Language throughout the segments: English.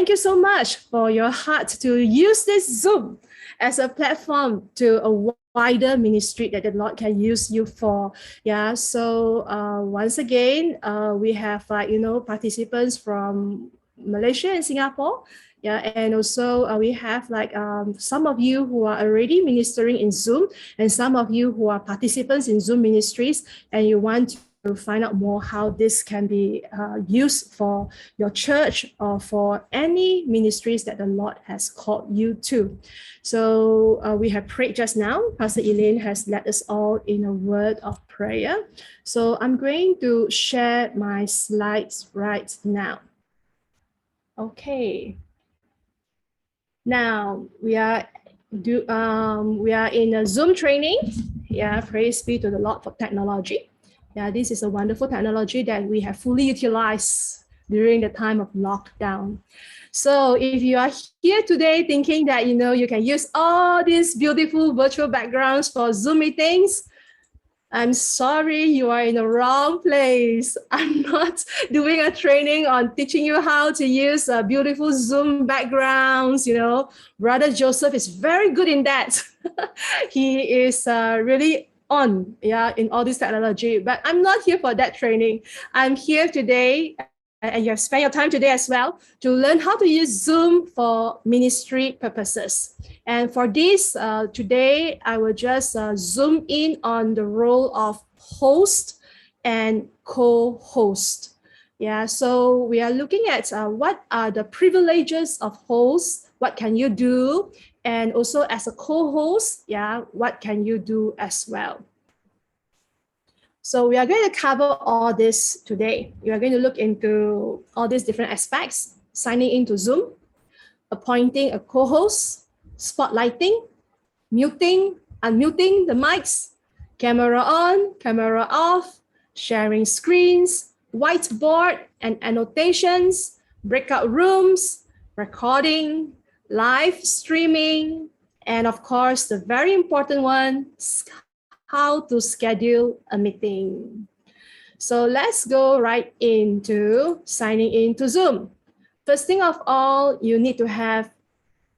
thank you so much for your heart to use this Zoom as a platform to a wider ministry that the Lord can use you for. Yeah, so once again, we have participants from Malaysia and Singapore. Yeah, and also we have some of you who are already ministering in Zoom, and some of you who are participants in Zoom ministries, and you want to find out more how this can be used for your church or for any ministries that the Lord has called you to. So we have prayed just now. Pastor Elaine has led us all in a word of prayer. So I'm going to share my slides right now. Okay. Now we are in a Zoom training. Yeah, praise be to the Lord for technology. Yeah, this is a wonderful technology that we have fully utilized during the time of lockdown. So if you are here today thinking that you can use all these beautiful virtual backgrounds for Zoom meetings, I'm sorry, you are in the wrong place. I'm not doing a training on teaching you how to use beautiful Zoom backgrounds. Brother Joseph is very good in that. He is really on, in all this technology. But I'm not here for that training. I'm here today, and you have spent your time today as well, to learn how to use Zoom for ministry purposes. And for this, today, I will just zoom in on the role of host and co-host. Yeah, so we are looking at what are the privileges of host, what can you do, and also as a co-host, what can you do as well. So we are going to cover all this today. We are going to look into all these different aspects: signing into Zoom, appointing a co-host, spotlighting, muting, unmuting the mics, camera on, camera off, sharing screens, whiteboard and annotations, breakout rooms, recording, live streaming, and of course, the very important one, how to schedule a meeting. So let's go right into signing into Zoom. First thing of all, you need to have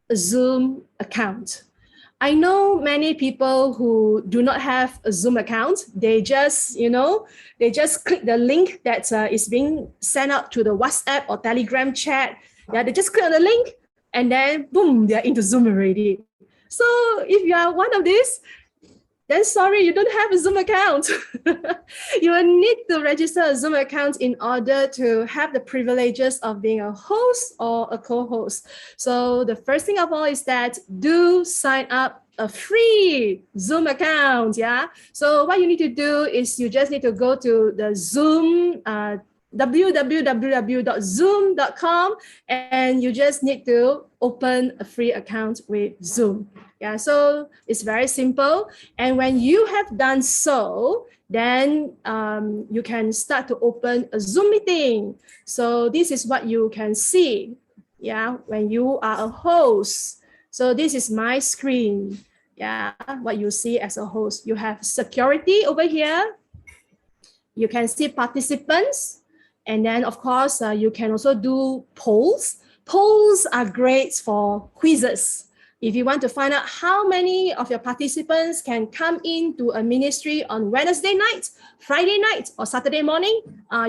a Zoom account. I know many people who do not have a Zoom account. They just, click the link that is being sent out to the WhatsApp or Telegram chat. Yeah, they just click on the link and then boom, they're into Zoom already. So if you are one of these, then sorry, you don't have a Zoom account. You will need to register a Zoom account in order to have the privileges of being a host or a co-host. So the first thing of all is that do sign up a free Zoom account. Yeah. So what you need to do is you just need to go to the Zoom www.zoom.com, and you just need to open a free account with Zoom. Yeah, so it's very simple. And when you have done so, then you can start to open a Zoom meeting. So this is what you can see, when you are a host. So this is my screen, what you see as a host. You have security over here. You can see participants. And then, of course, you can also do polls. Polls are great for quizzes. If you want to find out how many of your participants can come into a ministry on Wednesday night, Friday night, or Saturday morning,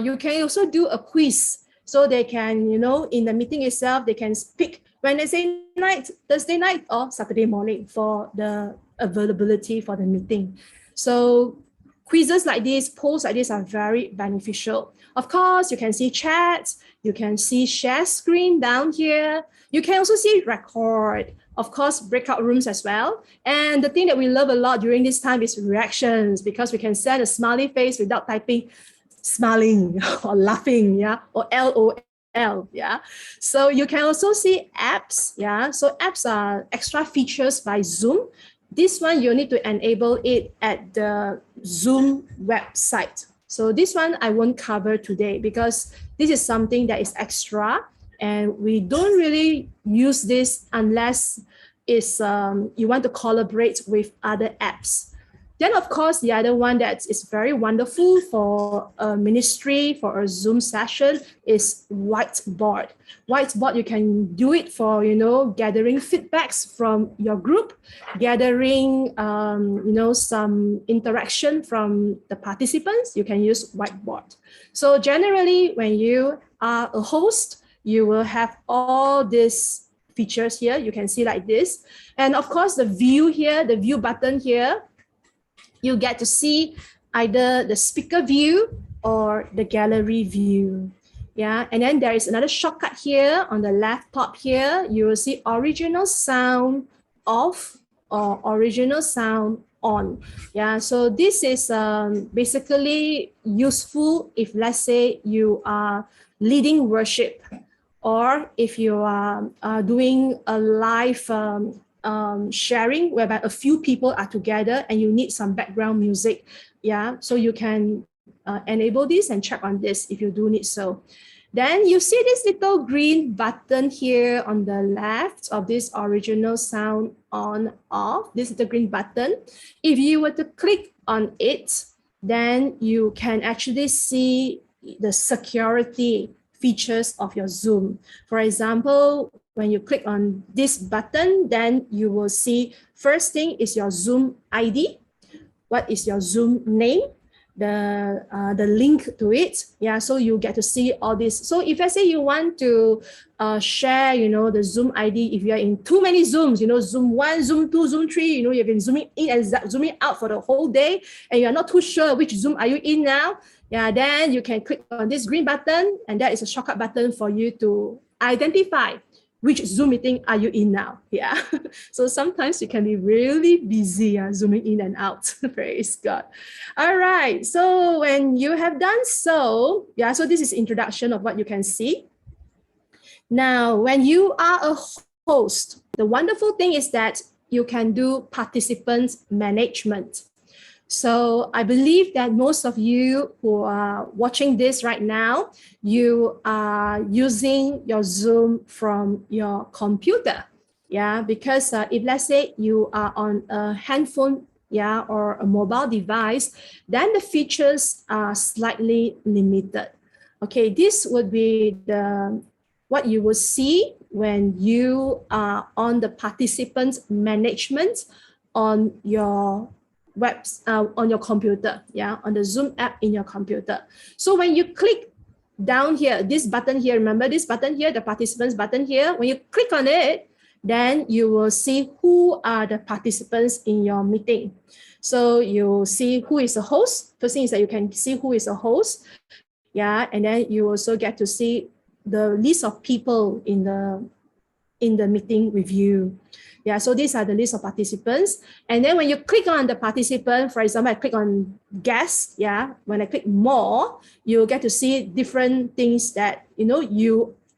you can also do a quiz. So they can, in the meeting itself, they can pick Wednesday night, Thursday night, or Saturday morning for the availability for the meeting. So quizzes like this, polls like this are very beneficial. Of course, you can see chats, you can see share screen down here. You can also see record, of course, breakout rooms as well. And the thing that we love a lot during this time is reactions, because we can send a smiley face without typing smiling or laughing, or LOL, So you can also see apps, So apps are extra features by Zoom. This one, you need to enable it at the Zoom website. So this one I won't cover today because this is something that is extra and we don't really use this unless it's, you want to collaborate with other apps. Then, of course, the other one that is very wonderful for a ministry, for a Zoom session is whiteboard. Whiteboard, you can do it for, gathering feedbacks from your group, gathering, some interaction from the participants. You can use whiteboard. So generally, when you are a host, you will have all these features here. You can see like this. And of course, the view here, the view button here, you get to see either the speaker view or the gallery view. Yeah, and then there is another shortcut here on the left top here. You will see original sound off or original sound on. Yeah, so this is basically useful if, let's say, you are leading worship, or if you are doing a live sharing whereby a few people are together and you need some background music. Yeah, so you can enable this and check on this if you do need so. Then you see this little green button here on the left of this original sound on off. This is the green button. If you were to click on it, then you can actually see the security features of your Zoom. For example, when you click on this button, then you will see first thing is your Zoom ID. What is your Zoom name? The link to it. Yeah, so you get to see all this. So if let's say you want to share, the Zoom ID, if you are in too many Zooms, Zoom 1, Zoom 2, Zoom 3, you've been zooming in and zooming out for the whole day, and you're not too sure which Zoom are you in now, yeah, then you can click on this green button, and that is a shortcut button for you to identify which Zoom meeting are you in now. Yeah. So sometimes you can be really busy zooming in and out. Praise God. All right. So when you have done so, yeah, so this is introduction of what you can see. Now, when you are a host, the wonderful thing is that you can do participant management. So I believe that most of you who are watching this right now, you are using your Zoom from your computer. Yeah, because if let's say you are on a handphone, yeah, or a mobile device, then the features are slightly limited. Okay, this would be what you will see when you are on the participant management on your on your computer, yeah, on the Zoom app in your computer. So when you click down here, this button here, remember this button here, the participants button here, when you click on it, then you will see who are the participants in your meeting. So you see who is the host. First thing is that you can see who is a host, yeah, and then you also get to see the list of people in the meeting with you. Yeah, so these are the list of participants. And then when you click on the participant, for example, I click on guest, yeah, when I click more, you'll get to see different things that,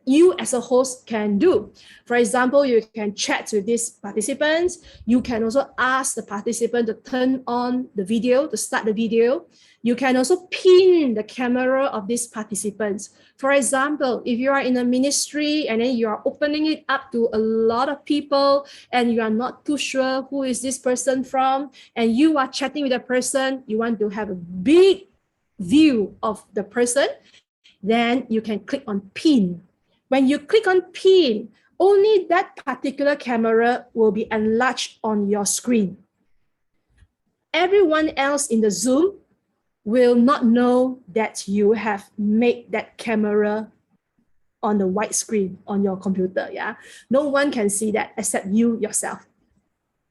you as a host can do. For example, you can chat with these participants. You can also ask the participant to turn on the video, to start the video. You can also pin the camera of these participants. For example, if you are in a ministry and then you are opening it up to a lot of people and you are not too sure who is this person from, and you are chatting with a person, you want to have a big view of the person, then you can click on pin. When you click on pin, only that particular camera will be enlarged on your screen. Everyone else in the Zoom will not know that you have made that camera on the white screen on your computer. Yeah, no one can see that except you yourself.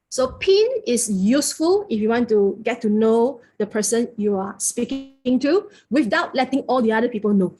So pin is useful if you want to get to know the person you are speaking to without letting all the other people know.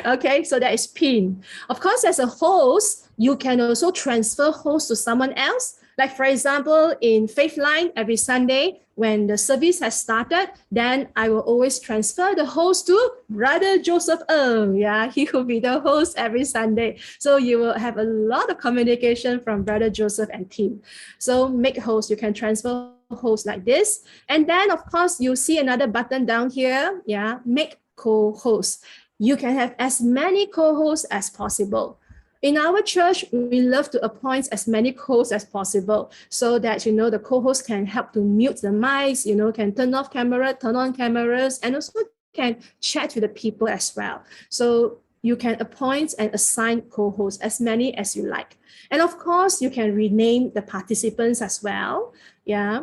Okay, so that is pin. Of course, as a host, you can also transfer host to someone else. Like for example, in FaithLine, every Sunday, when the service has started, then I will always transfer the host to Brother Joseph Ng. Yeah, he will be the host every Sunday. So you will have a lot of communication from Brother Joseph and team. So make host, you can transfer host like this. And then of course, you see another button down here. Yeah, make co-host. You can have as many co-hosts as possible. In our church, we love to appoint as many co-hosts as possible so that, the co-host can help to mute the mics, can turn off camera, turn on cameras, and also can chat with the people as well. So you can appoint and assign co-hosts, as many as you like. And of course, you can rename the participants as well. Yeah.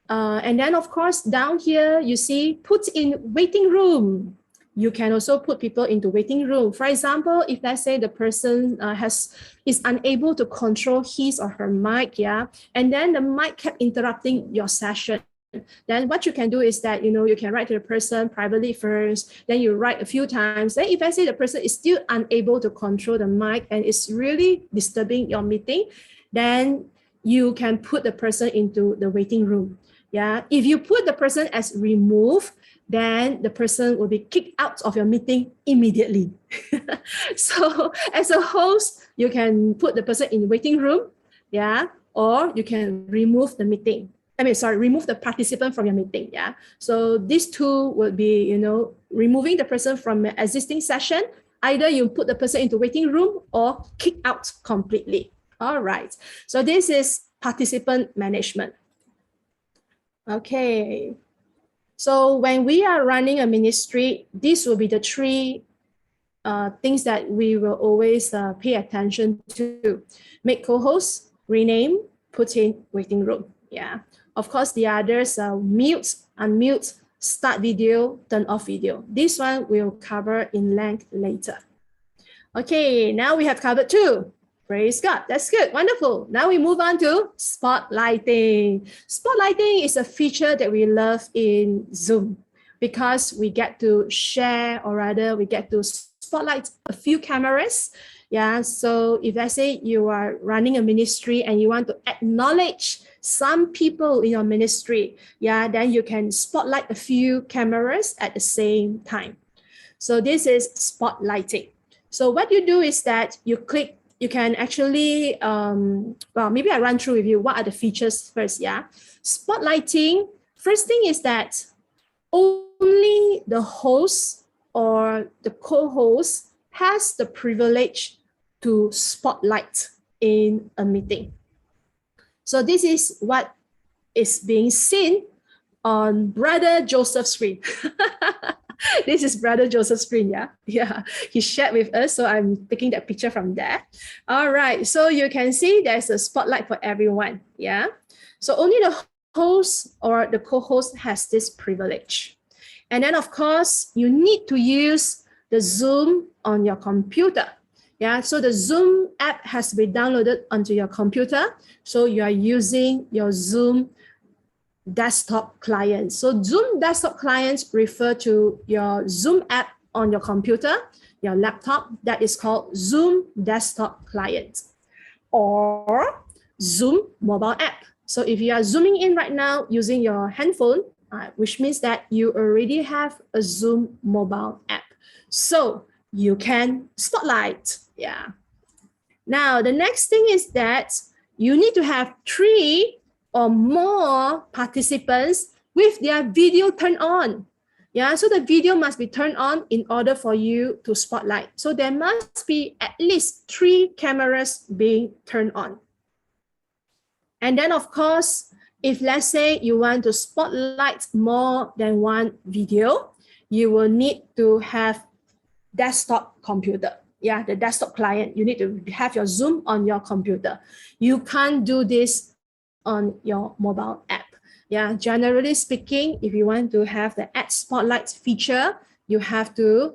And then, of course, down here, you see, put in waiting room. You can also put people into waiting room. For example, if let's say the person is unable to control his or her mic, yeah, and then the mic kept interrupting your session, then what you can do is that, you can write to the person privately first, then you write a few times. Then if let's say the person is still unable to control the mic and it's really disturbing your meeting, then you can put the person into the waiting room. Yeah, if you put the person as remove, then the person will be kicked out of your meeting immediately. So as a host, you can put the person in waiting room, yeah, or you can remove the meeting. Remove the participant from your meeting, yeah. So these two would be, removing the person from an existing session. Either you put the person into waiting room or kick out completely. All right, so this is participant management. Okay. So when we are running a ministry, these will be the three things that we will always pay attention to. Make co-hosts, rename, put in waiting room. Yeah. Of course, the others are mute, unmute, start video, turn off video. This one we'll cover in length later. Okay, now we have covered two. Praise God. That's good. Wonderful. Now we move on to spotlighting. Spotlighting is a feature that we love in Zoom because we get to share, or rather we get to spotlight a few cameras. Yeah. So if let's say you are running a ministry and you want to acknowledge some people in your ministry, yeah, then you can spotlight a few cameras at the same time. So this is spotlighting. So what you do is that you can actually, maybe I run through with you what are the features first, yeah? Spotlighting, first thing is that only the host or the co-host has the privilege to spotlight in a meeting. So this is what is being seen on Brother Joseph's screen. This is Brother Joseph's screen, yeah? Yeah, he shared with us, so I'm taking that picture from there. All right, so you can see there's a spotlight for everyone, yeah? So only the host or the co-host has this privilege. And then, of course, you need to use the Zoom on your computer. Yeah, so the Zoom app has to be downloaded onto your computer. So you are using your Zoom desktop clients. So Zoom desktop clients refer to your Zoom app on your computer, your laptop, that is called Zoom desktop client, or Zoom mobile app. So if you are zooming in right now using your handphone, which means that you already have a Zoom mobile app. So you can spotlight, yeah. Now, the next thing is that you need to have 3 or more participants with their video turned on. Yeah, so the video must be turned on in order for you to spotlight. So there must be at least 3 cameras being turned on. And then, of course, if let's say you want to spotlight more than one video, you will need to have desktop computer. Yeah, the desktop client. You need to have your Zoom on your computer. You can't do this on your mobile app. Yeah, generally speaking, if you want to have the Add Spotlight feature, you have to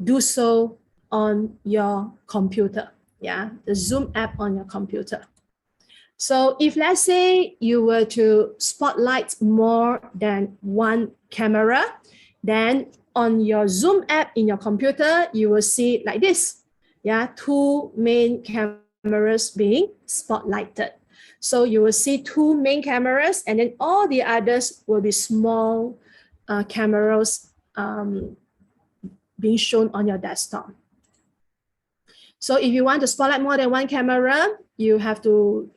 do so on your computer. Yeah, the Zoom app on your computer. So if let's say you were to spotlight more than one camera, then on your Zoom app in your computer, you will see like this. Yeah, 2 main cameras being spotlighted. So you will see 2 main cameras, and then all the others will be small cameras being shown on your desktop. So if you want to spotlight more than one camera, you have to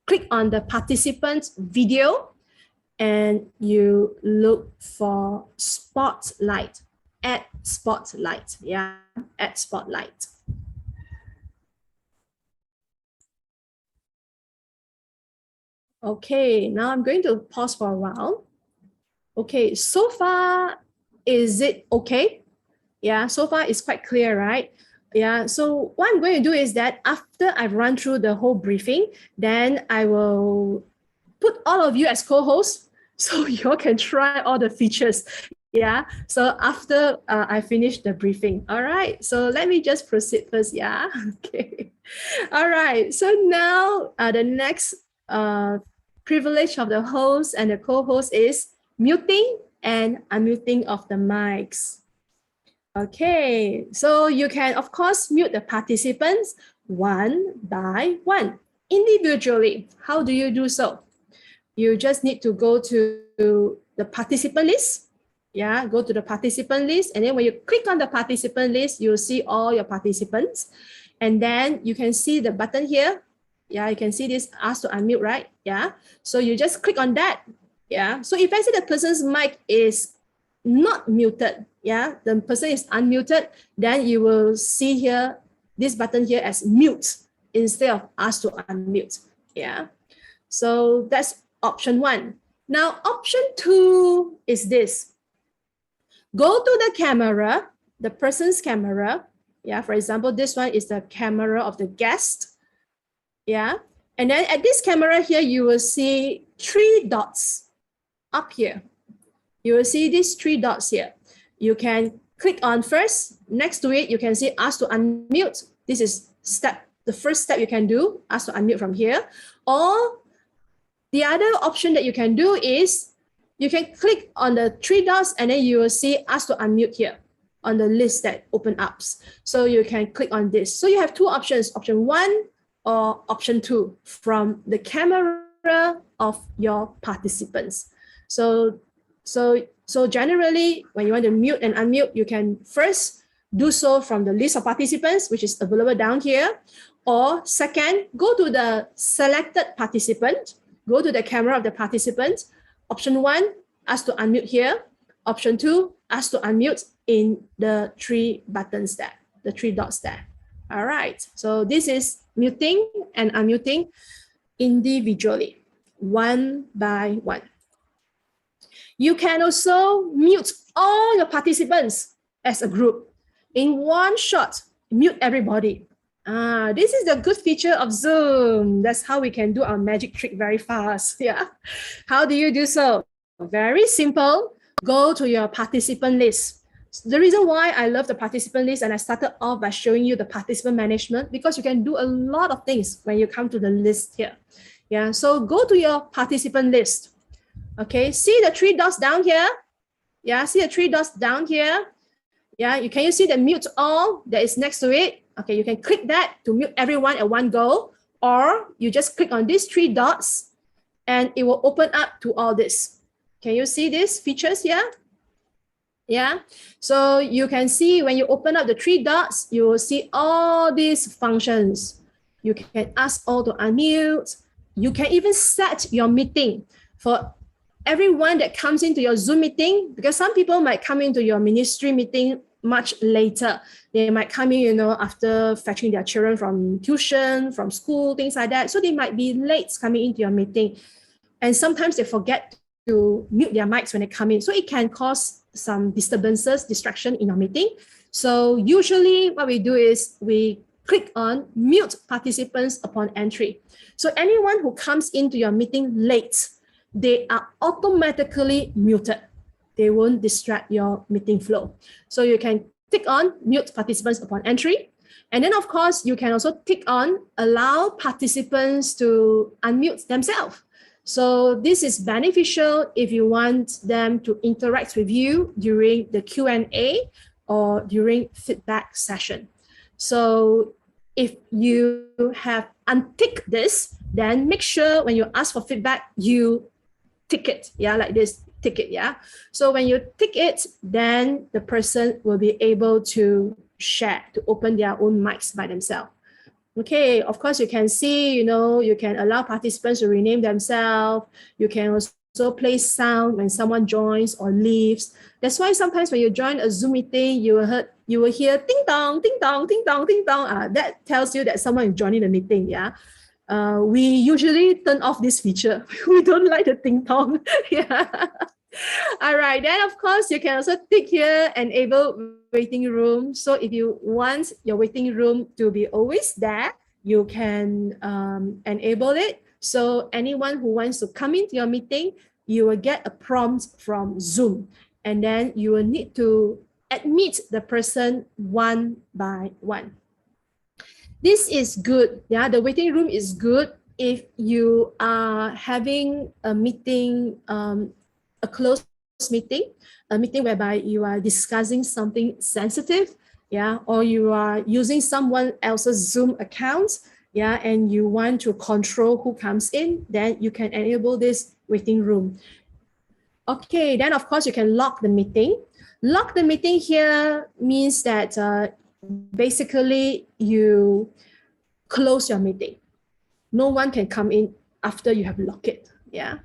click on the participant video and you look for spotlight, add spotlight, yeah, add spotlight. Okay, now I'm going to pause for a while. Okay, so far, is it okay? Yeah, so far it's quite clear, right? Yeah, so what I'm going to do is that after I've run through the whole briefing, then I will put all of you as co-hosts so you all can try all the features. Yeah, so after I finish the briefing. All right, so let me just proceed first. Yeah, okay. All right, so now the next privilege of the host and the co-host is muting and unmuting of the mics. Okay, so you can, of course, mute the participants one by one, individually. How do you do so? You just need to go to the participant list. Yeah, go to the participant list. And then when you click on the participant list, you'll see all your participants. And then you can see the button here. Yeah, you can see this ask to unmute, right? Yeah, so you just click on that. Yeah, so if I say the person's mic is not muted, yeah, the person is unmuted, then you will see here, this button here as mute instead of ask to unmute. Yeah, so that's option one. Now, option two is this. Go to the camera, the person's camera. Yeah, for example, this one is the camera of the guest. Yeah, and then at this camera here, you will see three dots up here. You will see these three dots here. You can click on first. Next to it, you can see ask to unmute. This is the first step you can do, ask to unmute from here. Or the other option that you can do is you can click on the three dots and then you will see ask to unmute here on the list that open up. So you can click on this. So you have two options, option one or option two from the camera of your participants. So generally, when you want to mute and unmute, you can first do so from the list of participants, which is available down here. Or second, go to the selected participant, go to the camera of the participant. Option one, ask to unmute here. Option two, ask to unmute in the three buttons there, the three dots there. All right, so this is muting and unmuting individually, one by one. You can also mute all your participants as a group. In one shot, mute everybody. This is the good feature of Zoom. That's how we can do our magic trick very fast. Yeah. How do you do so? Very simple. Go to your participant list. The reason why I love the participant list and I started off by showing you the participant management, because you can do a lot of things when you come to the list here. Yeah. So go to your participant list. Okay. See the three dots down here? Yeah. See the three dots down here? Yeah. Can you see the mute all that is next to it? Okay, you can click that to mute everyone at one go, or you just click on these three dots and it will open up to all this. Can you see these features here? Yeah, so you can see when you open up the three dots, you will see all these functions. You can ask all to unmute. You can even set your meeting for everyone that comes into your Zoom meeting, because some people might come into your ministry meeting much later. They might come in, after fetching their children from tuition, from school, things like that. So they might be late coming into your meeting. And sometimes they forget to mute their mics when they come in. So it can cause some disturbances, distraction in your meeting. So usually what we do is we click on mute participants upon entry. So anyone who comes into your meeting late, they are automatically muted. They won't distract your meeting flow. So you can tick on mute participants upon entry. And then of course, you can also tick on allow participants to unmute themselves. So this is beneficial if you want them to interact with you during the Q&A or during feedback session. So if you have unticked this, then make sure when you ask for feedback, you tick it, yeah, like this. Tick it, yeah. So when you tick it, then the person will be able to share, to open their own mics by themselves. Okay, of course, you can see, you can allow participants to rename themselves. You can also play sound when someone joins or leaves. That's why sometimes when you join a Zoom meeting, you will hear ding dong, ding dong, ding dong, ding dong. That tells you that someone is joining the meeting, yeah. we usually turn off this feature. We don't like the ting tong. Yeah. All right. Then, of course, you can also tick here, enable waiting room. So if you want your waiting room to be always there, you can enable it. So anyone who wants to come into your meeting, you will get a prompt from Zoom. And then you will need to admit the person one by one. This is good. Yeah, the waiting room is good if you are having a meeting, a closed meeting, a meeting whereby you are discussing something sensitive, yeah, or you are using someone else's Zoom account, yeah, and you want to control who comes in, then you can enable this waiting room. Okay, then of course you can lock the meeting. Lock the meeting here means that basically you close your meeting. No one can come in after you have locked it. Yeah.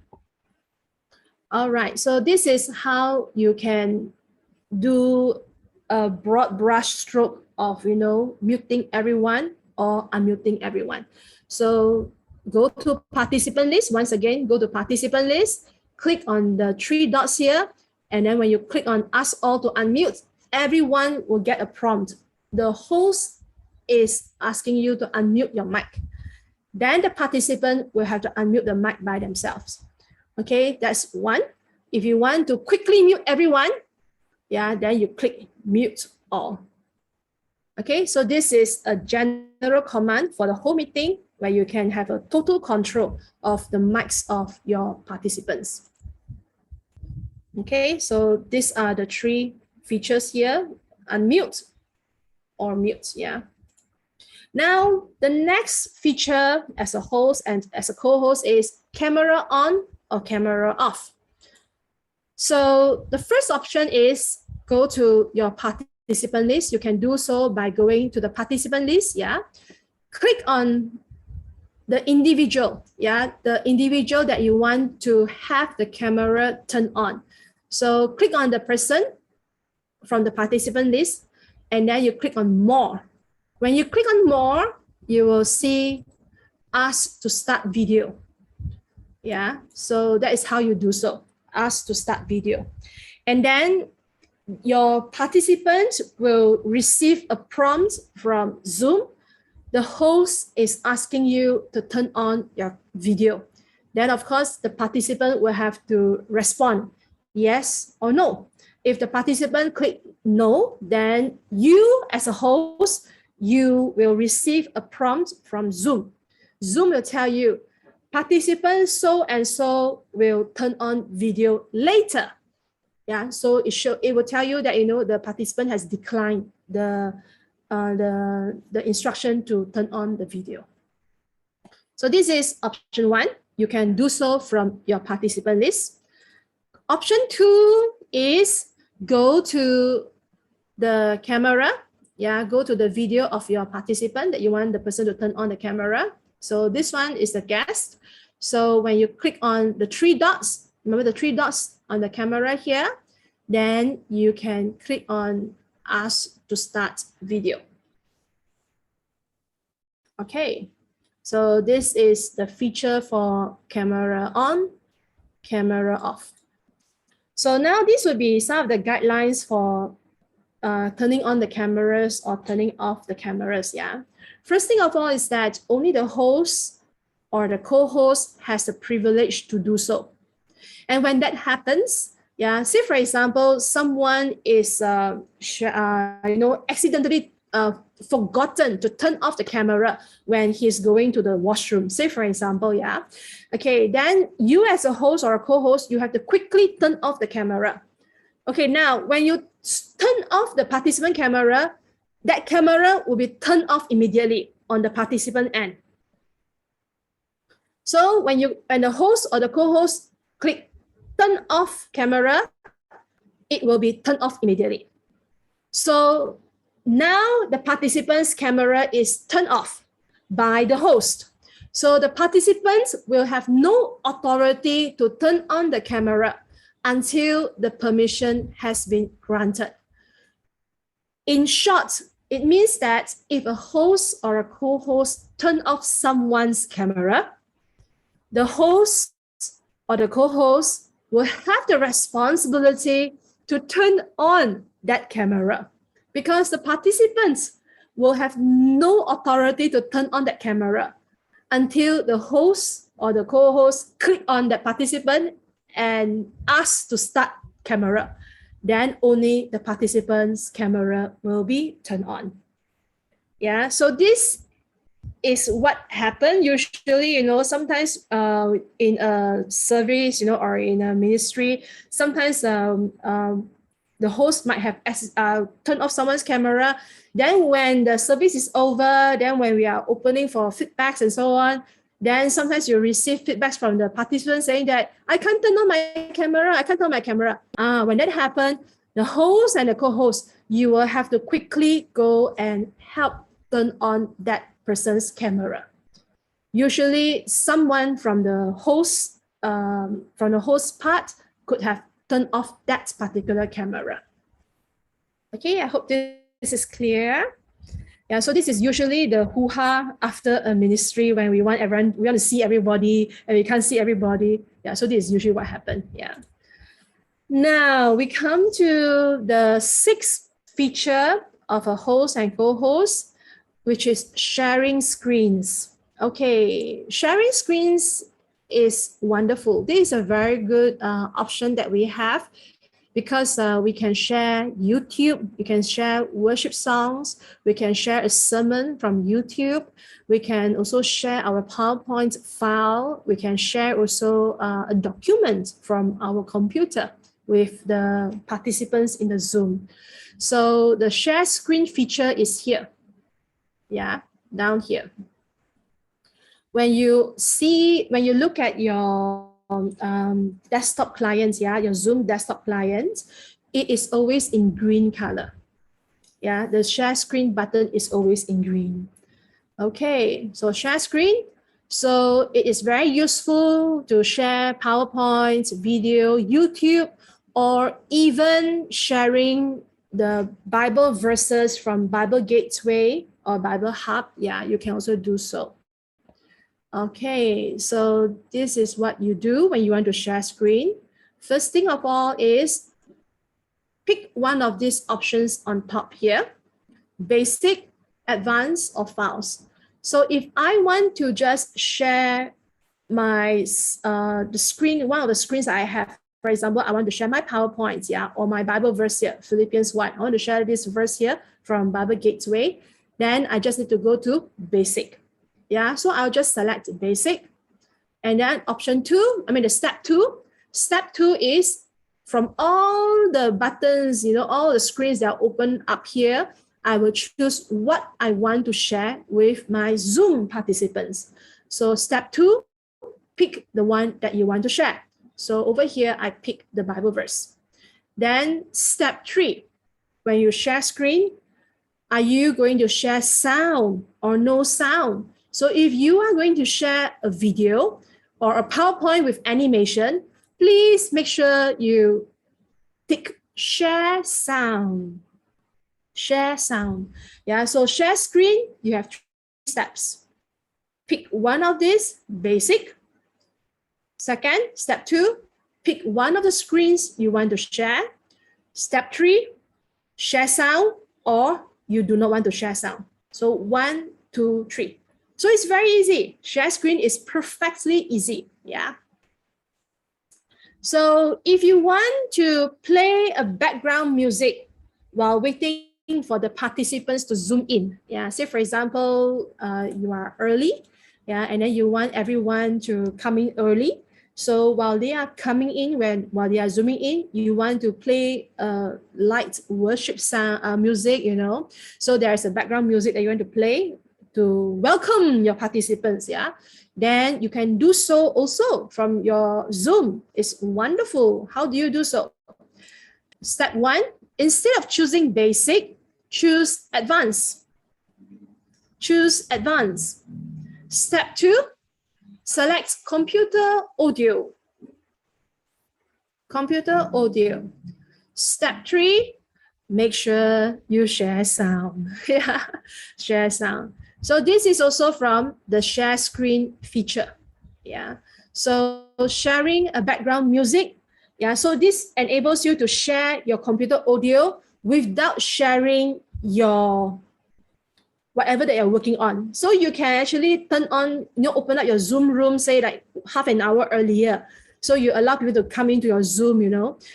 All right. So this is how you can do a broad brush stroke of, muting everyone or unmuting everyone. So go to participant list. Once again, go to participant list, click on the 3 dots here. And then when you click on ask all to unmute, everyone will get a prompt. The host is asking you to unmute your mic. Then the participant will have to unmute the mic by themselves. Okay, that's one. If you want to quickly mute everyone, yeah, then you click mute all. Okay, so this is a general command for the whole meeting where you can have a total control of the mics of your participants. Okay, so these are the 3 features here: unmute or mute, yeah. Now, the next feature as a host and as a co-host is camera on or camera off. So the first option is go to your participant list. You can do so by going to the participant list, yeah. Click on the individual, yeah, the individual that you want to have the camera turned on. So click on the person from the participant list, and then you click on more. When you click on more, you will see ask to start video. Yeah, so that is how you do so. Ask to start video. And then your participants will receive a prompt from Zoom. The host is asking you to turn on your video. Then, of course, the participant will have to respond yes or no. If the participant click no, then you as a host, you will receive a prompt from Zoom. Zoom will tell you, participant so and so will turn on video later. Yeah, so it will tell you that the participant has declined the instruction to turn on the video. So this is option 1. You can do so from your participant list. Option 2 is go to the camera. Yeah, go to the video of your participant that you want the person to turn on the camera. So this one is the guest. So when you click on the 3 dots, remember the 3 dots on the camera here, then you can click on ask to start video. Okay, so this is the feature for camera on, camera off. So now this would be some of the guidelines for turning on the cameras or turning off the cameras, yeah. First thing of all is that only the host or the co-host has the privilege to do so. And when that happens, yeah, say for example, someone is accidentally forgotten to turn off the camera when he's going to the washroom, say for example, yeah. Okay, then you as a host or a co-host, you have to quickly turn off the camera. Okay, now when you turn off the participant camera, that camera will be turned off immediately on the participant end. So when the host or the co-host click turn off camera, it will be turned off immediately. So now the participant's camera is turned off by the host. So the participants will have no authority to turn on the camera until the permission has been granted. In short, It means that if a host or a co-host turn off someone's camera, the host or the co-host will have the responsibility to turn on that camera, because the participants will have no authority to turn on that camera until the host or the co-host click on that participant and ask to start camera. Then only the participant's camera will be turned on. Yeah, so this is what happened usually, sometimes in a service, or in a ministry, sometimes the host might have turned off someone's camera. Then when the service is over, then when we are opening for feedbacks and so on, then sometimes you receive feedbacks from the participants saying that, I can't turn on my camera, I can't turn on my camera. When that happens, the host and the co-host, you will have to quickly go and help turn on that person's camera. Usually someone from the host part could have turned off that particular camera. Okay, I hope this is clear. Yeah, so this is usually the hoo-ha after a ministry when we want to see everybody and we can't see everybody. Yeah, so this is usually what happened. Yeah. Now we come to the sixth feature of a host and co-host, which is sharing screens. Okay, sharing screens is wonderful. This is a very good option that we have, because we can share YouTube, we can share worship songs, we can share a sermon from YouTube, we can also share our PowerPoint file, we can share also a document from our computer with the participants in the Zoom. So the share screen feature is here. Yeah, down here. When you look at your desktop clients, yeah, your Zoom desktop clients, it is always in green color. Yeah, the share screen button is always in green. Okay, so share screen. So it is very useful to share PowerPoint, video, YouTube, or even sharing the Bible verses from Bible Gateway or Bible Hub. Yeah, you can also do so. Okay, so this is what you do when you want to share screen. First thing of all is pick one of these options on top here, basic, advanced, or files. So if I want to just share my the screen, one of the screens I have, for example, I want to share my PowerPoint, yeah, or my Bible verse here, Philippians 1. I want to share this verse here from Bible Gateway. Then I just need to go to basic. Yeah, so I'll just select basic. And then option 2, the step 2. Step 2 is from all the buttons, all the screens that are open up here, I will choose what I want to share with my Zoom participants. So step 2, pick the one that you want to share. So over here, I pick the Bible verse. Then step 3, when you share screen, are you going to share sound or no sound? So if you are going to share a video or a PowerPoint with animation, please make sure you tick share sound. Share sound. Yeah, so share screen, you have 3 steps. Pick one of these, basic. Second, step 2, pick one of the screens you want to share. Step 3, share sound, or you do not want to share sound. So 1, 2, 3. So it's very easy. Share screen is perfectly easy. Yeah. So if you want to play a background music while waiting for the participants to zoom in, yeah, say for example, you are early, yeah, and then you want everyone to come in early. So while they are coming in, while they are zooming in, you want to play light worship sound, music, So there's a background music that you want to play to welcome your participants, yeah. Then you can do so also from your Zoom. It's wonderful. How do you do so? Step 1, instead of choosing basic, choose advanced. Choose advanced. Step 2, select computer audio. Computer audio. Step 3, make sure you share sound. Yeah, share sound. So this is also from the share screen feature. Yeah, so sharing a background music. Yeah, so this enables you to share your computer audio without sharing your whatever that you're working on. So you can actually turn on, open up your Zoom room, say like half an hour earlier. So you allow people to come into your Zoom,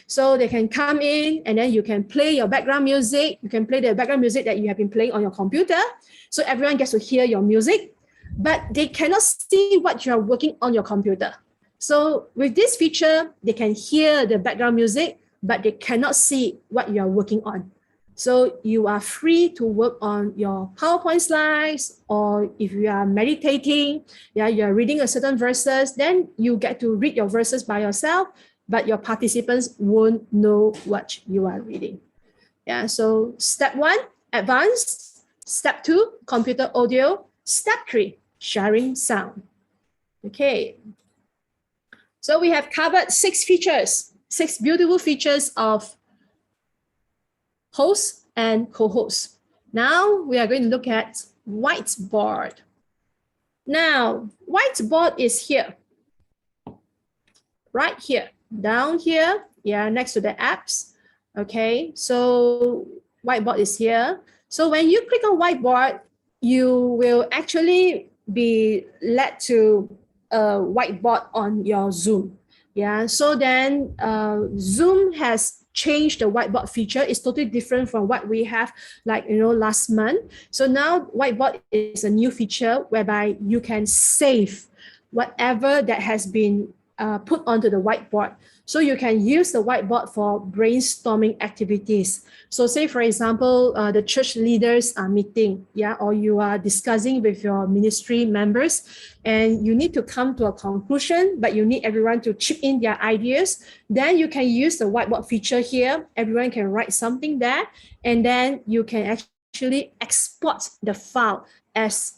so they can come in and then you can play your background music. You can play the background music that you have been playing on your computer. So everyone gets to hear your music, but they cannot see what you're working on your computer. So with this feature, they can hear the background music, but they cannot see what you're working on. So you are free to work on your PowerPoint slides, or if you are meditating, you're reading a certain verses, then you get to read your verses by yourself, but your participants won't know what you are reading. So step 1, advanced. Step 2, computer audio. Step 3, sharing sound. Okay. So we have covered 6 features, 6 beautiful features of hosts and co-hosts. Now we are going to look at whiteboard. Now, whiteboard is here, right here, down here, next to the apps. Okay, so whiteboard is here. So when you click on whiteboard, you will actually be led to a whiteboard on your Zoom. So then Zoom has changed the whiteboard feature. It's totally different from what we have last month. So now whiteboard is a new feature whereby you can save whatever that has been put onto the whiteboard. So you can use the whiteboard for brainstorming activities. So say, for example, the church leaders are meeting, or you are discussing with your ministry members, and you need to come to a conclusion, but you need everyone to chip in their ideas. Then you can use the whiteboard feature here. Everyone can write something there, and then you can actually export the file as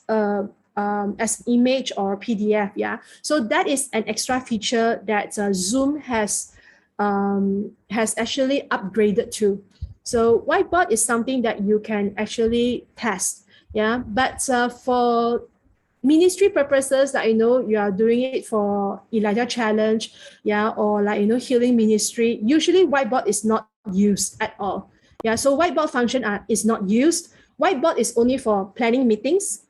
image or PDF. So that is an extra feature that Zoom has actually upgraded to. So whiteboard is something that you can actually test. But for ministry purposes, that you are doing it for Elijah Challenge, or healing ministry, usually whiteboard is not used at all. So whiteboard function is not used. Whiteboard is only for planning meetings,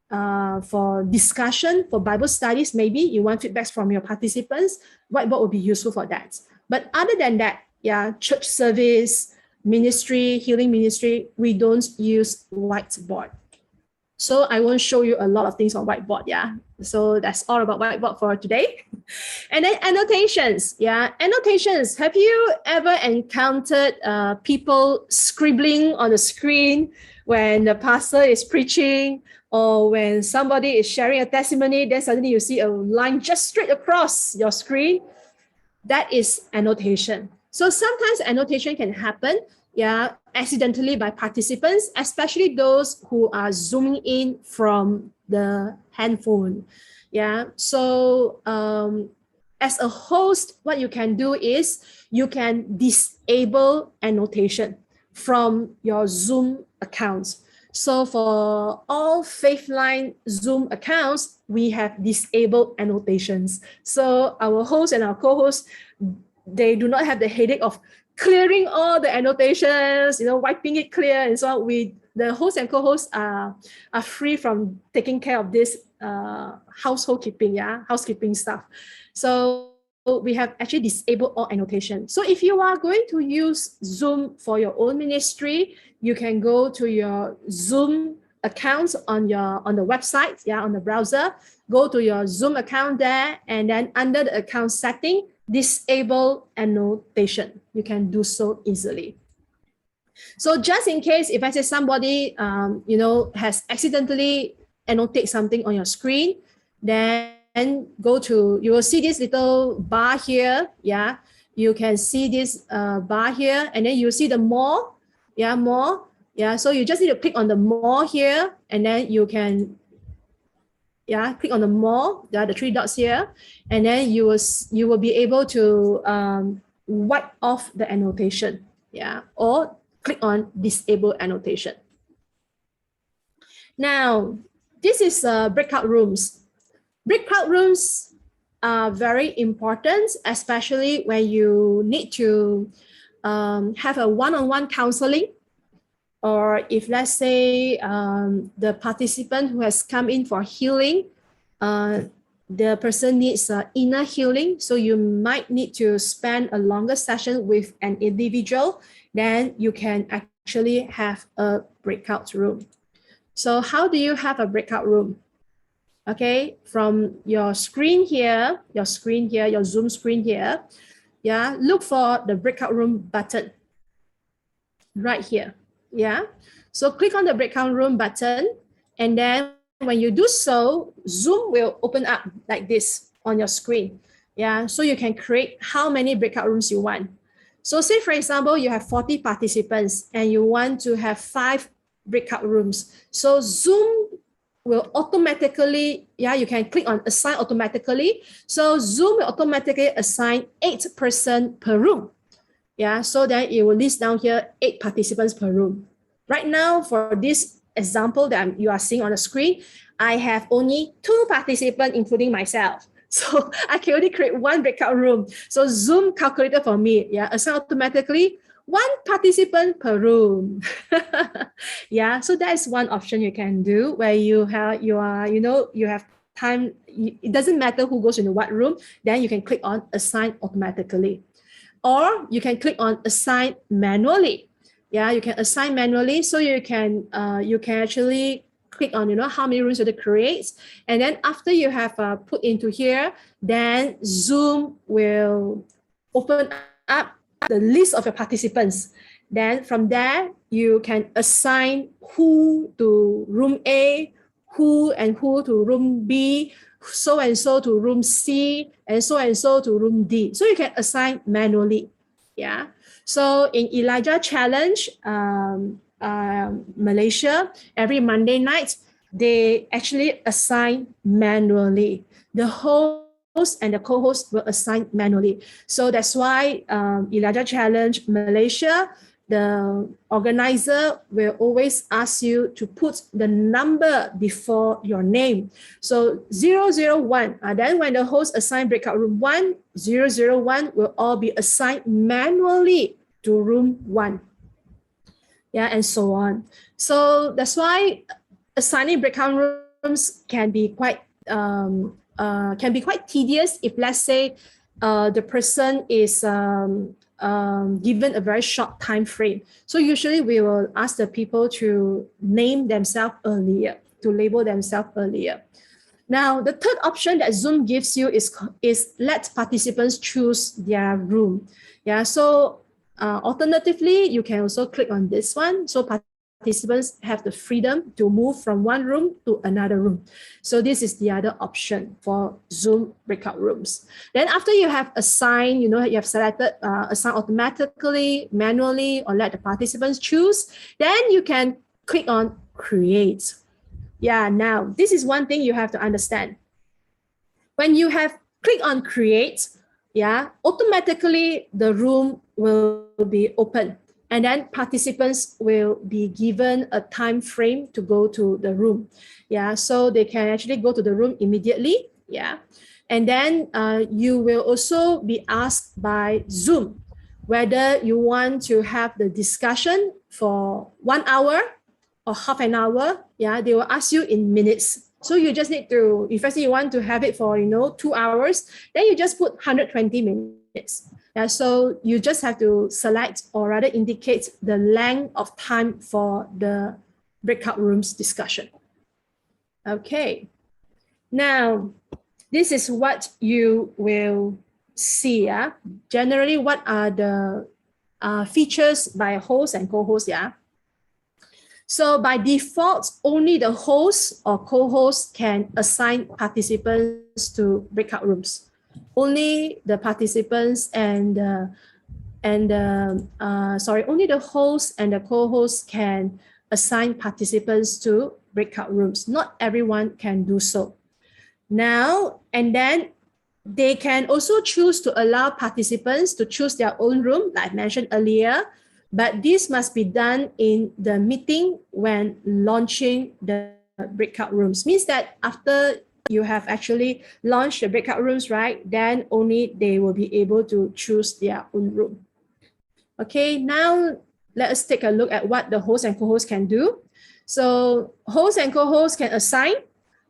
for discussion, for Bible studies. Maybe you want feedbacks from your participants, whiteboard will be useful for that. But other than that, church service, ministry, healing ministry, we don't use whiteboard. So I won't show you a lot of things on whiteboard. So that's all about whiteboard for today. And then annotations. Annotations. Have you ever encountered people scribbling on the screen when the pastor is preaching, or when somebody is sharing a testimony, then suddenly you see a line just straight across your screen? That is annotation. So sometimes annotation can happen, accidentally by participants, especially those who are zooming in from the handphone. So as a host, what you can do is you can disable annotation from your Zoom accounts. So for all FaithLine Zoom accounts, we have disabled annotations. So our hosts and our co-hosts, they do not have the headache of clearing all the annotations, wiping it clear. And so the hosts and co-hosts are free from taking care of this housekeeping stuff. So we have actually disabled all annotation. So if you are going to use Zoom for your own ministry, you can go to your Zoom accounts on the website, on the browser. Go to your Zoom account there, and then under the account setting, disable annotation. You can do so easily. So just in case, if I say somebody has accidentally annotate something on your screen, then you will see this little bar here. You can see this bar here, and then you see the more. More. So you just need to click on the more here, and then you can click on the more, the 3 dots here, and then you will be able to wipe off the annotation. Or click on disable annotation. Now, this is breakout rooms. Breakout rooms are very important, especially when you need to have a one-on-one counseling, or if let's say the participant who has come in for healing, the person needs inner healing, so you might need to spend a longer session with an individual, then you can actually have a breakout room. So how do you have a breakout room? Okay, from your screen here, your Zoom screen here, yeah, look for the breakout room button right here. Yeah, so click on the breakout room button, and then when you do so, Zoom will open up like this on your screen. Yeah, so you can create how many breakout rooms you want. So say for example, you have 40 participants and you want to have 5 breakout rooms. So Zoom will automatically, yeah, you can click on assign automatically. So Zoom will automatically assign 8 person per room. Yeah, so then it will list down here 8 participants per room. Right now, for this example that you are seeing on the screen, I have only 2 participants, including myself. So I can only create 1 breakout room. So Zoom calculated for me, yeah, assign automatically 1 participant per room. Yeah, so that is one option you can do where you have time. It doesn't matter who goes into what room, then you can click on assign automatically. Or you can click on assign manually. Yeah, you can assign manually, so you can actually click on how many rooms you want to create, and then after you have put into here, then Zoom will open up the list of your participants. Then from there you can assign who to room A, who to room B, so and so to room C, and so to room D. So you can assign manually. Yeah. So in Elijah Challenge, Malaysia, every Monday night, they actually assign manually. The host and the co-host will assign manually. So that's why Elijah Challenge Malaysia, the organizer will always ask you to put the number before your name. So 001, then when the host assign breakout room 1, 001 will all be assigned manually to room 1. Yeah, and so on. So that's why assigning breakout rooms can be quite tedious if, let's say, the person is given a very short time frame. So usually we will ask the people to name themselves earlier, to label themselves earlier. Now, the third option that Zoom gives you is let participants choose their room. Yeah, so alternatively, you can also click on this one. So participants have the freedom to move from one room to another room. So this is the other option for Zoom breakout rooms. Then after you have assigned, you have selected assign automatically, manually, or let the participants choose, then you can click on create. Yeah, now this is one thing you have to understand. When you have clicked on create, yeah, automatically the room will be open, and then participants will be given a time frame to go to the room. Yeah, so they can actually go to the room immediately. Yeah, and then you will also be asked by Zoom whether you want to have the discussion for 1 hour or half an hour. Yeah, they will ask you in minutes. So you just need to, if let's say you want to have it for 2 hours, then you just put 120 minutes. Yeah, so you just have to select, or rather indicate, the length of time for the breakout rooms discussion. Okay. Now, this is what you will see. Yeah? Generally, what are the features by host and co-host? Yeah. So by default, only the host or co-host can assign participants to breakout rooms. Only the participants only the host and the co-host can assign participants to breakout rooms. Not everyone can do so. Now, and then they can also choose to allow participants to choose their own room, like I mentioned earlier. But this must be done in the meeting when launching the breakout rooms. Means that after you have actually launched the breakout rooms, right, then only they will be able to choose their own room. Okay, now let us take a look at what the host and co-host can do. So host and co-host can assign,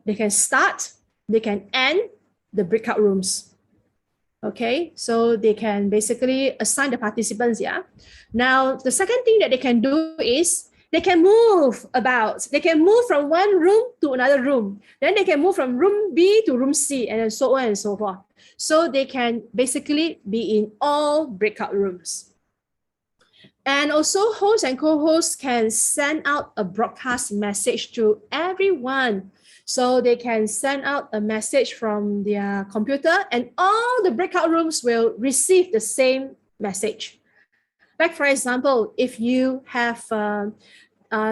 they can start, they can end the breakout rooms. Okay, so they can basically assign the participants, yeah. Now, the second thing that they can do is they can move about. They can move from one room to another room. Then they can move from room B to room C, and then so on and so forth. So they can basically be in all breakout rooms. And also hosts and co-hosts can send out a broadcast message to everyone. So they can send out a message from their computer and all the breakout rooms will receive the same message. Like for example, if you have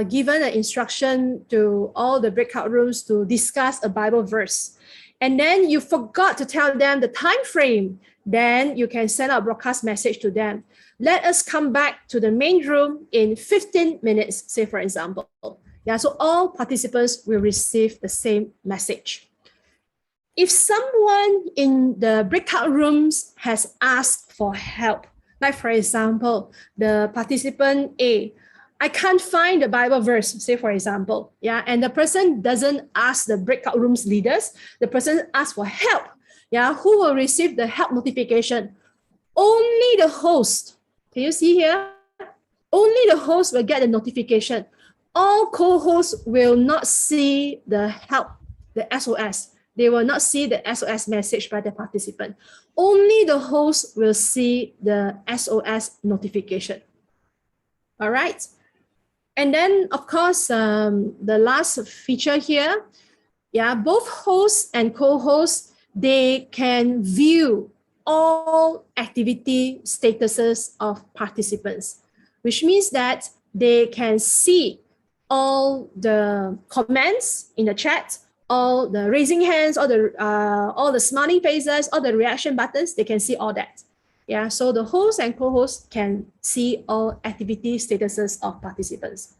given an instruction to all the breakout rooms to discuss a Bible verse, and then you forgot to tell them the time frame, then you can send out a broadcast message to them. Let us come back to the main room in 15 minutes, say for example. Yeah, so all participants will receive the same message. If someone in the breakout rooms has asked for help, like for example, the participant A, I can't find the Bible verse, say for example, yeah, and the person doesn't ask the breakout rooms leaders, the person asks for help, yeah, who will receive the help notification? Only the host. Can you see here? Only the host will get the notification. All co-hosts will not see the help, the SOS. They will not see the SOS message by the participant. Only the host will see the SOS notification. All right. And then, of course, the last feature here, yeah, both hosts and co-hosts, they can view all activity statuses of participants, which means that they can see all the comments in the chat, all the raising hands, all the smiling faces, all the reaction buttons, they can see all that. Yeah, so the host and co-host can see all activity statuses of participants.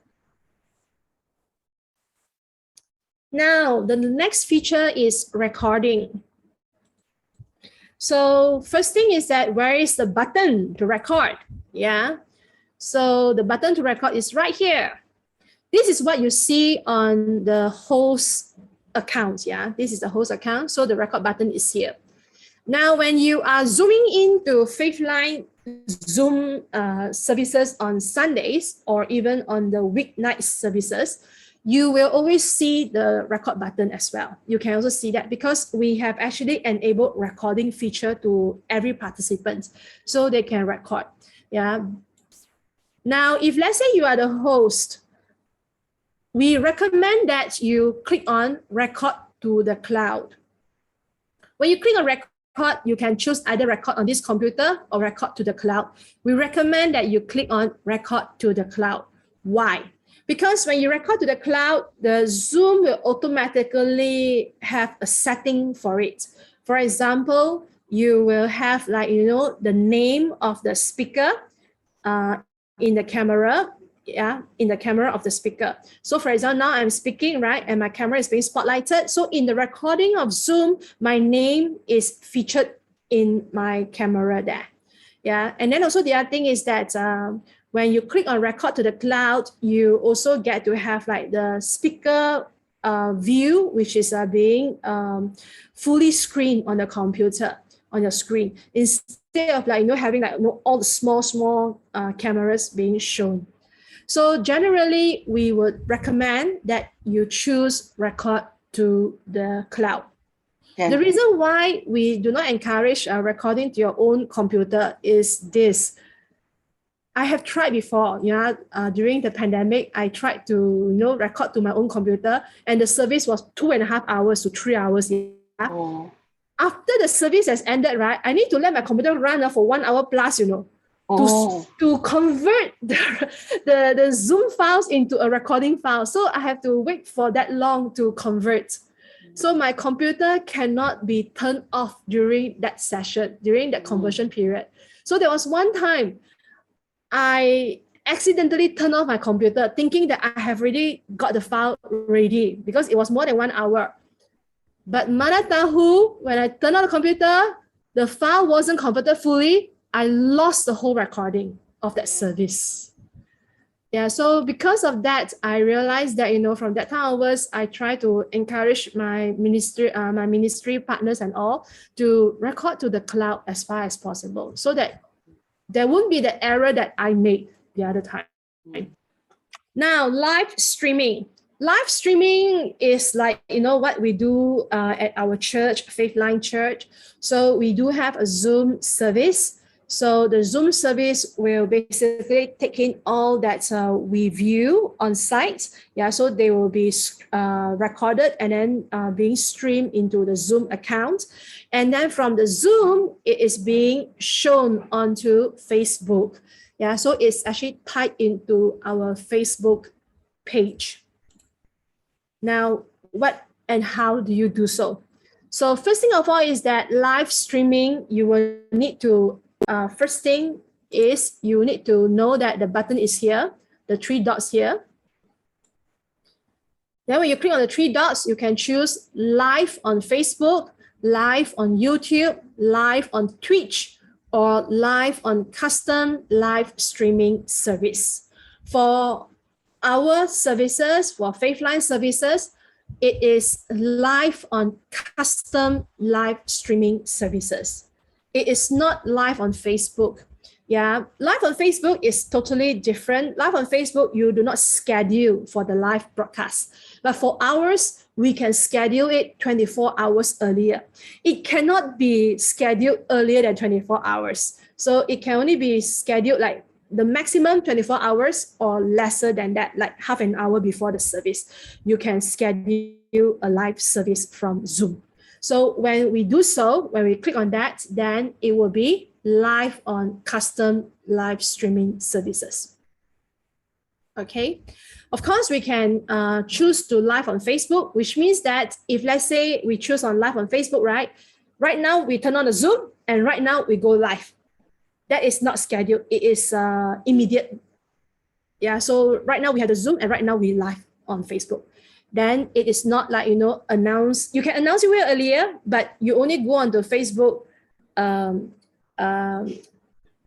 Now, the next feature is recording. So first thing is that where is the button to record? Yeah, so the button to record is right here. This is what you see on the host account. Yeah, this is the host account. So the record button is here. Now, when you are zooming into FaithLine Zoom services on Sundays or even on the weeknight services, you will always see the record button as well. You can also see that because we have actually enabled recording feature to every participant so they can record. Yeah. Now, if let's say you are the host, we recommend that you click on record to the cloud. When you click on record, you can choose either record on this computer or record to the cloud. We recommend that you click on record to the cloud. Why? Because when you record to the cloud, the Zoom will automatically have a setting for it. For example, you will have the name of the speaker in the camera, in the camera of the speaker. So for example, now I'm speaking, right? And my camera is being spotlighted. So in the recording of Zoom, my name is featured in my camera there. Yeah. And then also the other thing is that when you click on record to the cloud, you also get to have the speaker view, which is being fully screened on the computer, on your screen, instead of having all the small cameras being shown. So generally, we would recommend that you choose record to the cloud. Okay. The reason why we do not encourage recording to your own computer is this. I have tried before, during the pandemic, I tried to, record to my own computer, and the service was 2.5 hours to 3 hours. Yeah? Oh. After the service has ended, right, I need to let my computer run for 1 hour plus, to convert the Zoom files into a recording file. So I have to wait for that long to convert. So my computer cannot be turned off during that session, during that conversion period. So there was one time I accidentally turned off my computer thinking that I have already got the file ready because it was more than 1 hour. But mana tahu, when I turned on the computer, the file wasn't converted fully. I lost the whole recording of that service. Yeah, so because of that, I realized that, from that time onwards, I try to encourage my ministry partners and all to record to the cloud as far as possible so that there won't be the error that I made the other time. Now, live streaming. Live streaming is like, what we do at our church, FaithLine Church. So we do have a Zoom service. So the Zoom service will basically take in all that we view on site. Yeah, so they will be recorded and then being streamed into the Zoom account. And then from the Zoom, it is being shown onto Facebook. Yeah, so it's actually tied into our Facebook page. Now, what and how do you do so? So first thing of all is that live streaming, you will need to, first thing is you need to know that the button is here, the 3 dots here. Then when you click on the 3 dots, you can choose live on Facebook, live on YouTube, live on Twitch, or live on custom live streaming service. For our services, for FaithLine services, it is live on custom live streaming services. It is not live on Facebook. Yeah, live on Facebook is totally different. Live on Facebook, you do not schedule for the live broadcast. But for ours, we can schedule it 24 hours earlier. It cannot be scheduled earlier than 24 hours. So it can only be scheduled like the maximum 24 hours or lesser than that, like half an hour before the service. You can schedule a live service from Zoom. So when we do so, when we click on that, then it will be live on custom live streaming services. Okay. Of course, we can choose to live on Facebook, which means that if let's say we choose on live on Facebook, right? Right now we turn on the Zoom and right now we go live. That is not scheduled. It is immediate. Yeah, so right now we have the Zoom and right now we live on Facebook. Then it is not like, announce. You can announce it way earlier, but you only go onto Facebook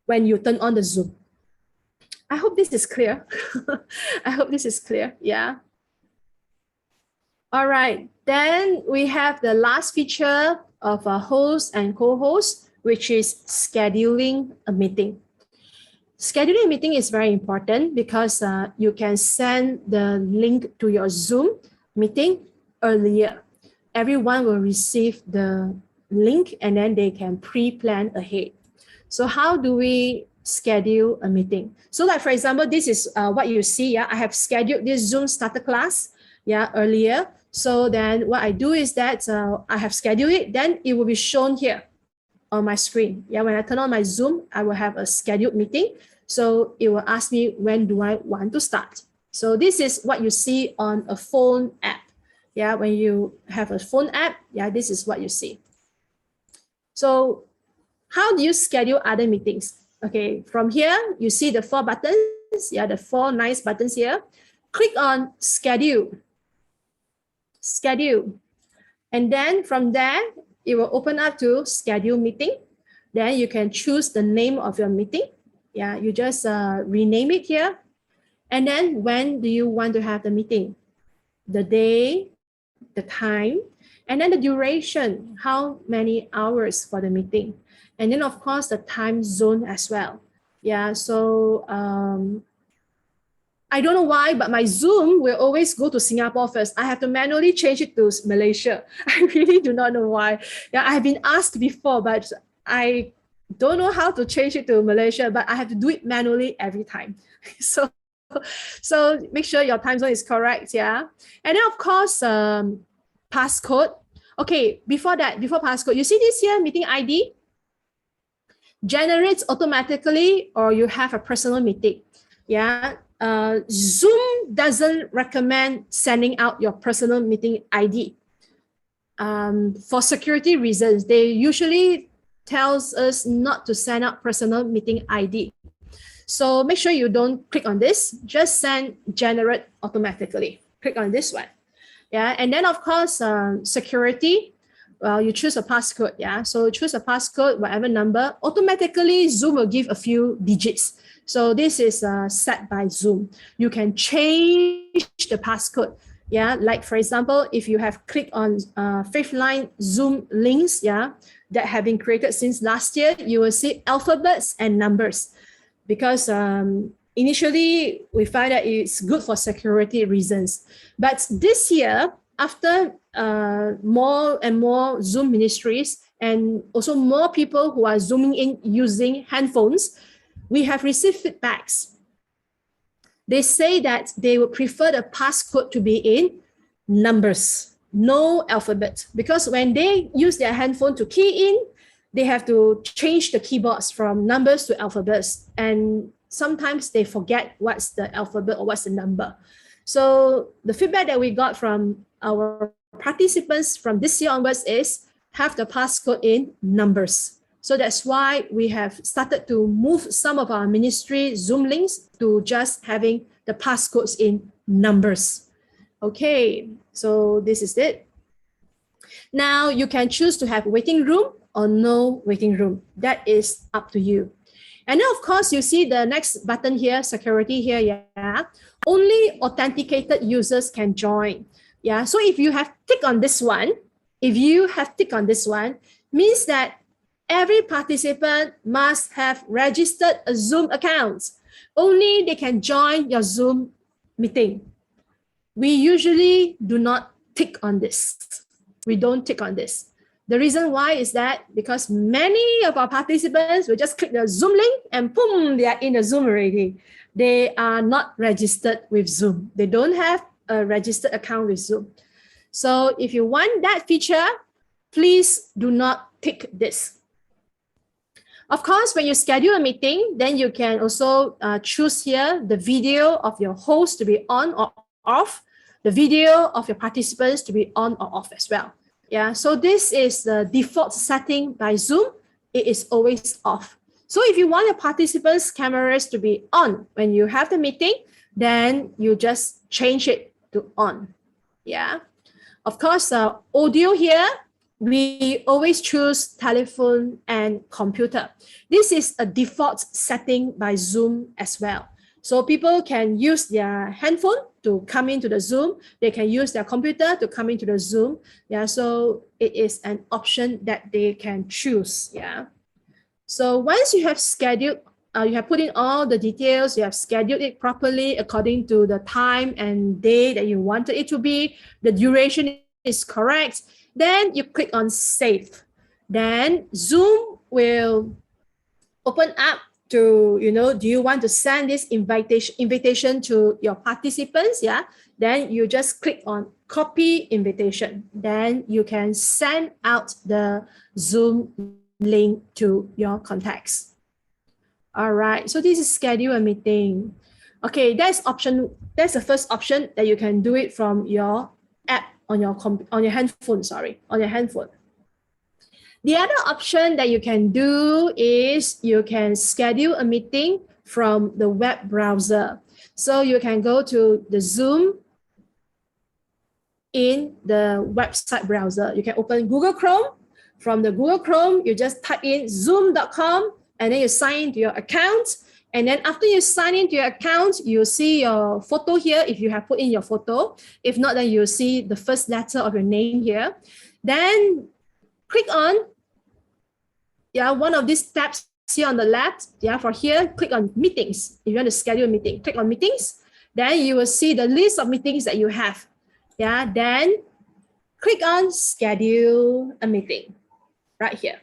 when you turn on the Zoom. I hope this is clear. I hope this is clear. Yeah. All right. Then we have the last feature of a host and co-host, which is scheduling a meeting. Scheduling a meeting is very important because you can send the link to your Zoom meeting earlier. Everyone will receive the link and then they can pre-plan ahead. So how do we schedule a meeting? So like, for example, this is what you see. Yeah, I have scheduled this Zoom starter class earlier. So then what I do is that I have scheduled it, then it will be shown here on my screen. Yeah, when I turn on my Zoom, I will have a scheduled meeting. So it will ask me, when do I want to start? So this is what you see on a phone app. Yeah, when you have a phone app, this is what you see. So how do you schedule other meetings? Okay, from here, you see the 4 buttons. Yeah, the 4 nice buttons here. Click on schedule. Schedule. And then from there, it will open up to schedule meeting. Then you can choose the name of your meeting. Yeah, you just rename it here. And then when do you want to have the meeting? The day, the time, and then the duration, how many hours for the meeting. And then of course, the time zone as well. Yeah, so I don't know why, but my Zoom will always go to Singapore first. I have to manually change it to Malaysia. I really do not know why. Yeah, I have been asked before, but I don't know how to change it to Malaysia, but I have to do it manually every time. So make sure your time zone is correct, yeah. And then of course, passcode. Okay, before passcode, you see this here, meeting ID? Generates automatically or you have a personal meeting, yeah. Zoom doesn't recommend sending out your personal meeting ID. For security reasons, they usually tells us not to send out personal meeting ID. So make sure you don't click on this, just send generate automatically. Click on this one. Yeah, and then of course, security, well, you choose a passcode. Yeah, so choose a passcode, whatever number, automatically Zoom will give a few digits. So this is set by Zoom. You can change the passcode. Yeah, like for example, if you have clicked on FaithLine Zoom links, yeah, that have been created since last year, you will see alphabets and numbers, because initially we find that it's good for security reasons. But this year, after more and more Zoom ministries and also more people who are Zooming in using handphones, we have received feedbacks. They say that they would prefer the passcode to be in numbers, no alphabet, because when they use their handphone to key in, they have to change the keyboards from numbers to alphabets, and sometimes they forget what's the alphabet or what's the number. So the feedback that we got from our participants from this year onwards is have the passcode in numbers. So that's why we have started to move some of our ministry Zoom links to just having the passcodes in numbers. Okay, so this is it. Now you can choose to have waiting room or no waiting room. That is up to you. And then of course, you see the next button here, security here, yeah. Only authenticated users can join. Yeah, so if you have ticked on this one, means that every participant must have registered a Zoom account. Only they can join your Zoom meeting. We usually do not tick on this. We don't tick on this. The reason why is that because many of our participants will just click the Zoom link and boom, they are in the Zoom already. They are not registered with Zoom. They don't have a registered account with Zoom. So if you want that feature, please do not tick this. Of course, when you schedule a meeting, then you can also choose here the video of your host to be on or off, the video of your participants to be on or off as well. Yeah, so this is the default setting by Zoom. It is always off. So if you want your participants' cameras to be on when you have the meeting, then you just change it to on. Yeah. Of course, audio here, we always choose telephone and computer. This is a default setting by Zoom as well. So people can use their handphone to come into the Zoom. They can use their computer to come into the Zoom. Yeah, so it is an option that they can choose. Yeah. So once you have scheduled, you have put in all the details, you have scheduled it properly according to the time and day that you wanted it to be, the duration is correct, then you click on save. Then Zoom will open up to, do you want to send this invitation to your participants? Yeah. Then you just click on copy invitation. Then you can send out the Zoom link to your contacts. All right. So this is schedule a meeting. Okay, that's the first option that you can do it from your app on your handphone. The other option that you can do is you can schedule a meeting from the web browser. So you can go to the Zoom in the website browser. You can open Google Chrome. From the Google Chrome, you just type in zoom.com and then you sign into your account. And then after you sign into your account, you'll see your photo here if you have put in your photo. If not, then you'll see the first letter of your name here. Then click on one of these tabs here on the left. For here, click on meetings. If you want to schedule a meeting, click on meetings. Then you will see the list of meetings that you have. Then click on schedule a meeting right here.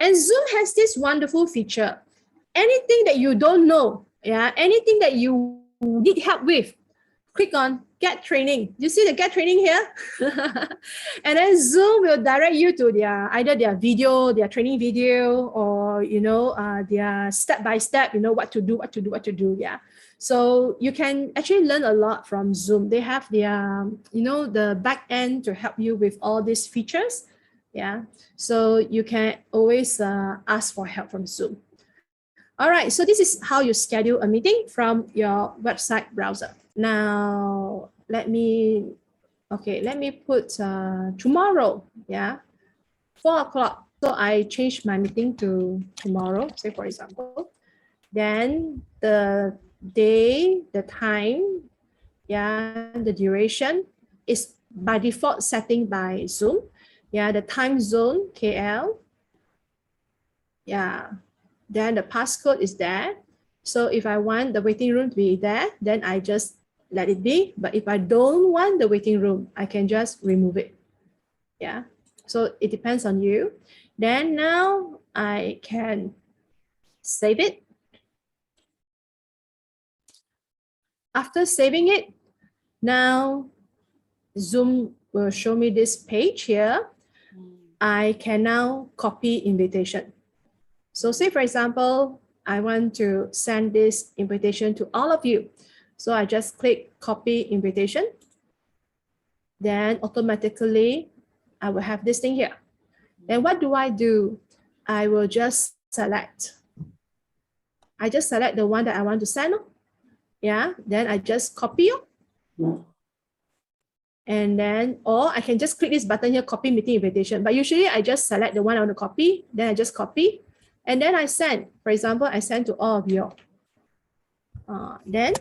And Zoom has this wonderful feature. Anything that you don't know, anything that you need help with, click on get training. You see the get training here? And then Zoom will direct you to either their video, their training video, or their step-by-step, what to do. Yeah. So you can actually learn a lot from Zoom. They have their, the back end to help you with all these features. Yeah. So you can always ask for help from Zoom. All right, so this is how you schedule a meeting from your website browser. Now, let me put tomorrow, yeah, 4 o'clock. So I changed my meeting to tomorrow, say for example. Then the day, the time, yeah, the duration is by default setting by Zoom. Yeah, the time zone, KL. Yeah, then the passcode is there. So if I want the waiting room to be there, then I just let it be. But if I don't want the waiting room, I can just remove it. Yeah, so it depends on you. Then now I can save it. After saving it, now Zoom will show me this page here. I can now copy invitation. So say for example, I want to send this invitation to all of you. So I just click copy invitation. Then automatically I will have this thing here. Then what do? I will just select. I just select the one that I want to send. Yeah, then I just copy. And then, or I can just click this button here, copy meeting invitation. But usually I just select the one I want to copy, then I just copy. And then I send, for example, I send to all of you. Then,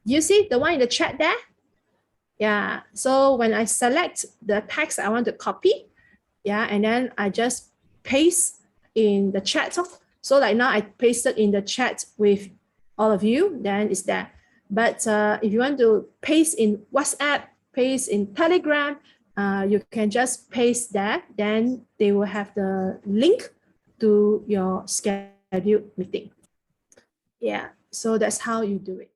you see the one in the chat there? Yeah, so when I select the text I want to copy, yeah, and then I just paste in the chat. So like now I pasted in the chat with all of you, then it's there. But if you want to paste in WhatsApp, paste in Telegram, you can just paste there. Then they will have the link to your scheduled meeting. Yeah, so that's how you do it.